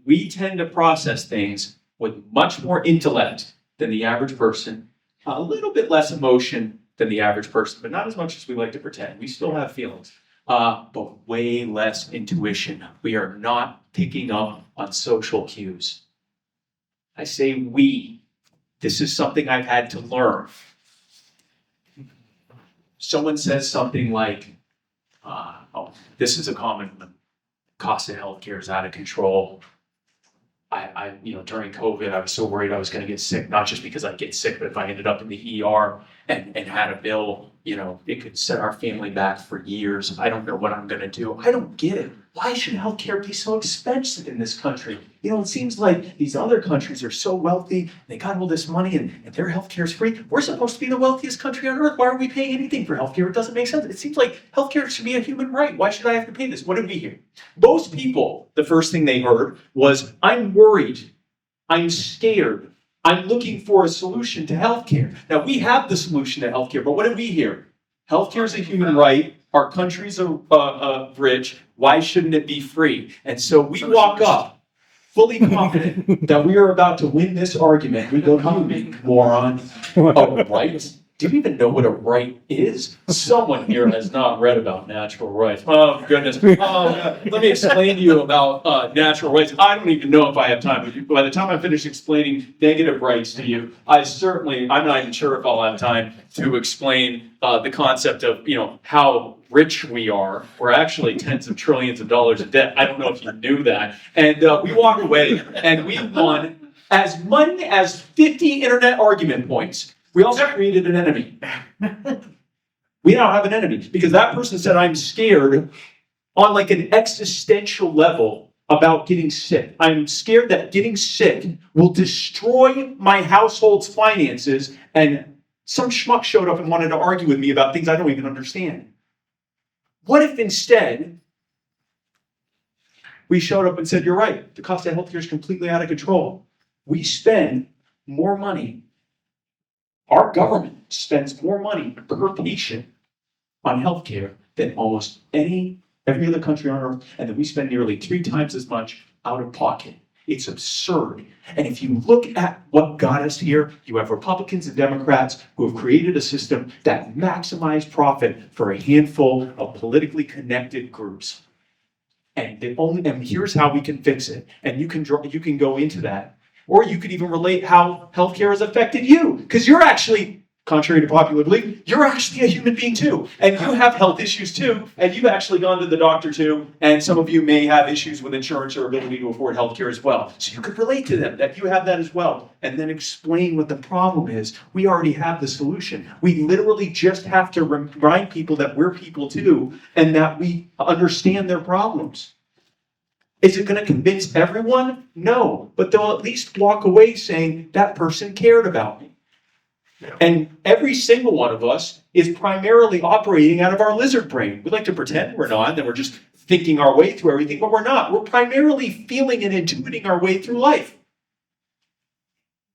we tend to process things with much more intellect than the average person, a little bit less emotion than the average person, but not as much as we like to pretend. We still have feelings, but way less intuition. We are not picking up on social cues. I say we. This is something I've had to learn. Someone says something like, this is a common one. Cost of healthcare is out of control. During COVID, I was so worried I was going to get sick, not just because I'd get sick, but if I ended up in the ER and had a bill, it could set our family back for years. I don't know what I'm going to do. I don't get it. Why should healthcare be so expensive in this country? It seems like these other countries are so wealthy, they got all this money and their healthcare is free. We're supposed to be the wealthiest country on earth. Why are we paying anything for healthcare? It doesn't make sense. It seems like healthcare should be a human right. Why should I have to pay this? What did we hear? Most people, the first thing they heard was, I'm worried. I'm scared. I'm looking for a solution to healthcare. Now, we have the solution to healthcare, but what did we hear? Healthcare is a human right. Our country's rich. Why shouldn't it be free? And so we walk up fully confident that we are about to win this argument. We go, you moron. Oh, right? Do you even know what a right is? Someone here has not read about natural rights. Oh, goodness. Let me explain to you about natural rights. I don't even know if I have time. By the time I finish explaining negative rights to you, I'm not even sure if I'll have time to explain the concept of, how rich we are. We're actually tens of trillions of dollars in debt. I don't know if you knew that. And we walk away and we won as many as 50 internet argument points. We also created an enemy. We now have an enemy because that person said, I'm scared on like an existential level about getting sick. I'm scared that getting sick will destroy my household's finances. And some schmuck showed up and wanted to argue with me about things I don't even understand. What if instead we showed up and said, you're right, the cost of healthcare is completely out of control. We spend more money. Our government spends more money per patient on healthcare than almost every other country on earth, and then we spend nearly 3 times as much out of pocket. It's absurd. And if you look at what got us here, you have Republicans and Democrats who have created a system that maximizes profit for a handful of politically connected groups. And here's how we can fix it. And you can go into that. Or you could even relate how healthcare has affected you. Because you're actually, contrary to popular belief, you're actually a human being too. And you have health issues too. And you've actually gone to the doctor too. And some of you may have issues with insurance or ability to afford healthcare as well. So you could relate to them, that you have that as well. And then explain what the problem is. We already have the solution. We literally just have to remind people that we're people too. And that we understand their problems. Is it going to convince everyone? No, but they'll at least walk away saying that person cared about me. Yeah. And every single one of us is primarily operating out of our lizard brain. We like to pretend we're not, that we're just thinking our way through everything, but we're not. We're primarily feeling and intuiting our way through life.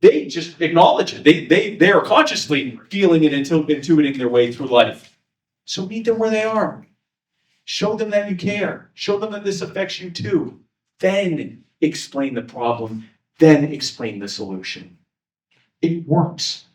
They just acknowledge it. They are consciously feeling and intuiting their way through life. So meet them where they are. Show them that you care. Show them that this affects you too. Then explain the problem. Then explain the solution. It works.